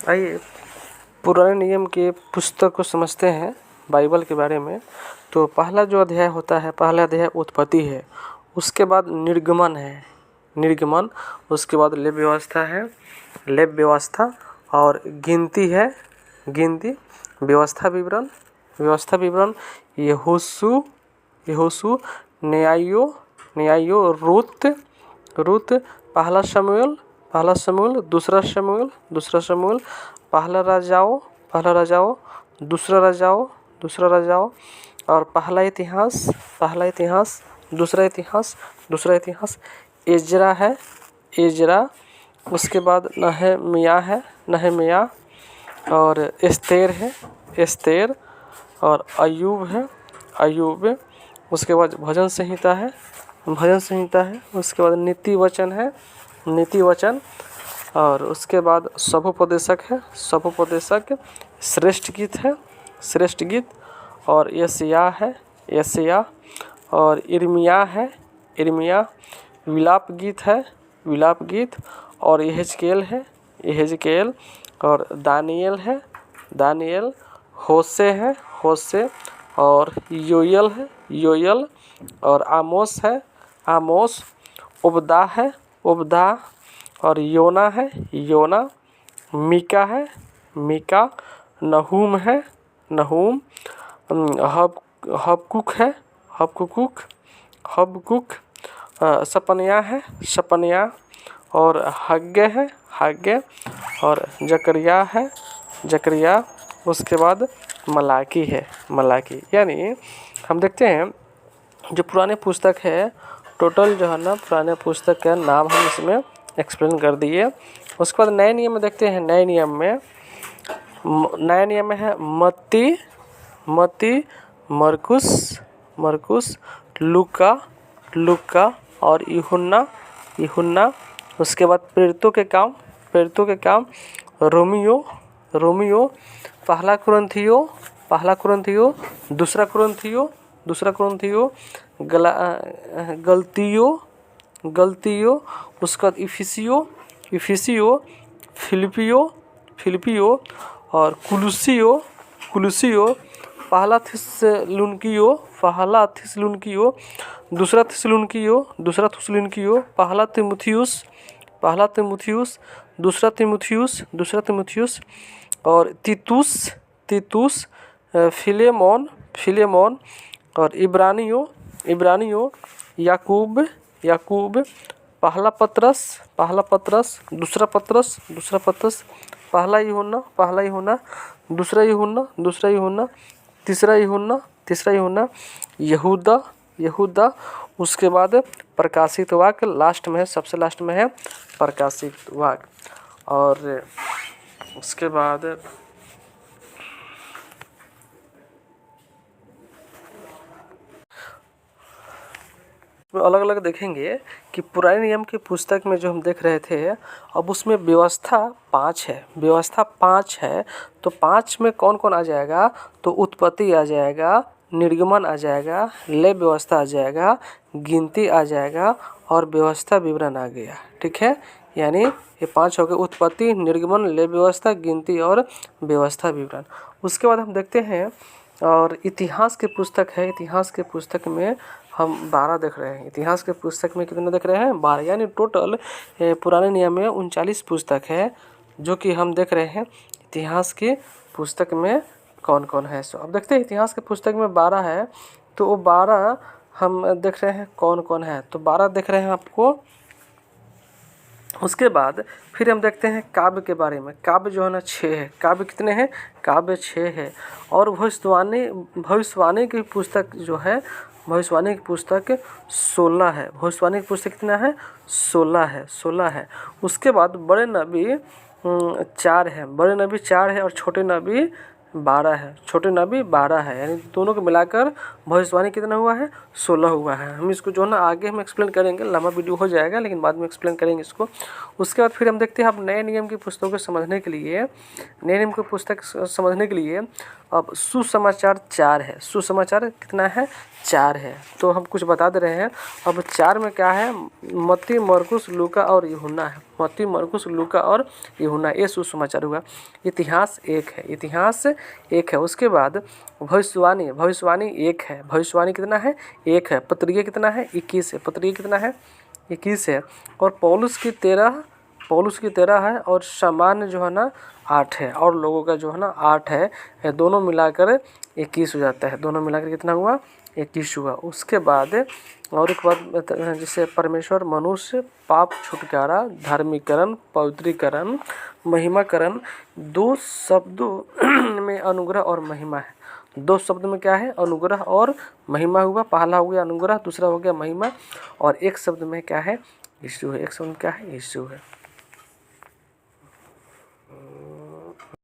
आइए पुराने नियम के पुस्तक को समझते हैं बाइबल के बारे में। तो पहला जो अध्याय होता है, पहला अध्याय उत्पत्ति है, उसके बाद निर्गमन है, निर्गमन, उसके बाद लेव व्यवस्था है, लेव व्यवस्था, और गिनती है, गिनती, व्यवस्था विवरण, व्यवस्था विवरण, यहोशू, यहोशू, न्यायो, न्यायो, रूत, रूत, पहला शमूएल, पहला शमूएल, दूसरा शमूएल, दूसरा शमूएल, पहला राजाओं, पहला राजाओं, दूसरा राजाओं, दूसरा राजाओं, और पहला इतिहास, पहला इतिहास, दूसरा इतिहास, दूसरा इतिहास, एजरा है, एजरा, उसके बाद नहम्याह है, नहम्याह, और एस्तेर है, एस्तेर, और अय्यूब है, अय्यूब, उसके बाद भजन संहिता है, भजन संहिता है, उसके बाद नीति वचन है, नीति वचन, और उसके बाद सभोपदेशक है, सभोपदेशक, श्रेष्ठ गीत है, श्रेष्ठ गीत, और यशायाह है, यशायाह, और इर्मिया है, इर्मिया, विलाप गीत है, विलाप गीत, और यहेजकेल है, यहेजकेल, और दानिएल है, दानिएल, होशे है, होशे, और योएल है, योएल, और आमोस है, आमोस, उबदा है, उबदा, और योना है, योना, मीका है, मीका, नहूम है, नहूम, हबकुक है, हबकुक, हबकुक, सपन्याह है, सपन्याह, और हग्गे है, हग्गे, और जकरिया है, जकरिया, उसके बाद मलाकी है, मलाकी। यानी हम देखते हैं जो पुराने पुस्तक है, टोटल जो है ना पुराने पुस्तक का नाम हम इसमें एक्सप्लेन कर दिए। उसके बाद नए नियम में देखते हैं, नए नियम में, नया नियम में है मत्ती, मत्ती, मरकुस, मरकुस, लूका, लूका, और यूहन्ना, यूहन्ना, उसके बाद प्रेरितों के काम, प्रेरितों के काम, रोमियो, रोमियो, पहला कुरिन्थियो, पहला कुरिन्थियो, दूसरा कुरिन्थियो, दूसरा कुरिन्थियो, गलतियो, गलतियो, उसका बाद इफिसियो, इफिसियो, फिलिपियो, फिलिपियो, और कुलुसियो, कुलुसियो, पहला थिस्सलुनीकियो, पहला थिस्सलुनीकियो, दूसरा थिस्सलुनीकियो, दूसरा थिस्सलुनीकियो, पहला तीमुथियुस, पहला तीमुथियुस, दूसरा तीमुथियुस, दूसरा तीमुथियुस, और तीतुस, तीतुस, फिलेमोन, फिलेमोन, और इब्रानियो, इब्रानियो, याकूब, याकूब, पहला पतरस, पहला पतरस, दूसरा पतरस, दूसरा पतरस, पहला यूहन्ना, पहला यूहन्ना, दूसरा यूहन्ना, दूसरा यूहन्ना, तीसरा यूहन्ना, तीसरा यूहन्ना, यहूदा, यहूदा, उसके बाद प्रकाशित वाक्य लास्ट में है, सबसे लास्ट में है प्रकाशित वाक्य। और उसके बाद अलग अलग देखेंगे कि पुराने नियम की पुस्तक में जो हम देख रहे थे, अब उसमें व्यवस्था 5 है, व्यवस्था 5 है। तो 5 में कौन कौन आ जाएगा? तो उत्पत्ति आ जाएगा, निर्गमन आ जाएगा, लेव व्यवस्था आ जाएगा, गिनती आ जाएगा, और व्यवस्था विवरण आ गया। ठीक है, यानी ये 5 हो गए, उत्पत्ति, निर्गमन, लेव व्यवस्था, गिनती और व्यवस्था विवरण। उसके बाद हम देखते हैं और इतिहास की पुस्तक है, इतिहास के पुस्तक में हम 12 देख रहे हैं। इतिहास के पुस्तक में कितने देख रहे हैं? 12, यानी टोटल पुराने नियम में 39 पुस्तक है जो कि हम देख रहे हैं इतिहास की पुस्तक में कौन कौन है। सो अब देखते हैं इतिहास के पुस्तक में 12 है, तो वो 12 हम देख रहे हैं कौन कौन है। तो 12 देख रहे हैं आपको। उसके बाद फिर हम देखते हैं काव्य के बारे में। काव्य जो है ना 6 है। काव्य कितने हैं? काव्य 6 है। और भविष्यवाणी, भविष्यवाणी की पुस्तक जो है, भविष्यवाणी की पुस्तक 16 है। भविष्यवाणी की पुस्तक कितना है? 16 है, 16 है। उसके बाद बड़े नबी 4 है, बड़े नबी 4 है, और छोटे नबी 12 है, छोटे नबी 12 है, यानी दोनों को मिलाकर भविष्यवाणी कितना हुआ है? 16 हुआ है। हम इसको जो है ना आगे हम एक्सप्लेन करेंगे, लंबा वीडियो हो जाएगा लेकिन बाद में एक्सप्लेन करेंगे इसको। उसके बाद फिर हम देखते हैं अब नए नियम की पुस्तकों को समझने के लिए, नए नियम की पुस्तक समझने के लिए अब सुसमाचार 4 है। सुसमाचार कितना है? 4 है। तो हम कुछ बता दे रहे हैं। अब 4 में क्या है? मत्ती, मरकुस, लूका और यूहन्ना है। मत्ती, मरकुस, लूका और यूहन्ना, ये सुसमाचार हुआ। इतिहास 1 है, इतिहास 1 है। उसके बाद भविष्यवाणी, भविष्यवाणी 1 है। भविष्यवाणी कितना है? 1 है। पत्रिका कितना है? 21 है। पत्रिका कितना है? 21 है। और पौलुस की 13, पौलुस की 13 है। और सामान्य जो है ना 8 है। और लोगों का जो है ना 8 है। ये दोनों मिलाकर 21 हो जाता है। दोनों मिलाकर कितना हुआ? 21 हुआ। उसके बाद और एक बात जैसे परमेश्वर, मनुष्य, पाप छुटकारा, धार्मिकरण, पवित्रीकरण, महिमाकरण, 2 शब्दों में अनुग्रह और महिमा है। 2 शब्द में क्या है? अनुग्रह और महिमा हुआ। पहला हो गया अनुग्रह, दूसरा हो गया महिमा। और एक शब्द में क्या है? यीशु है। एक शब्द में क्या है? यीशु है।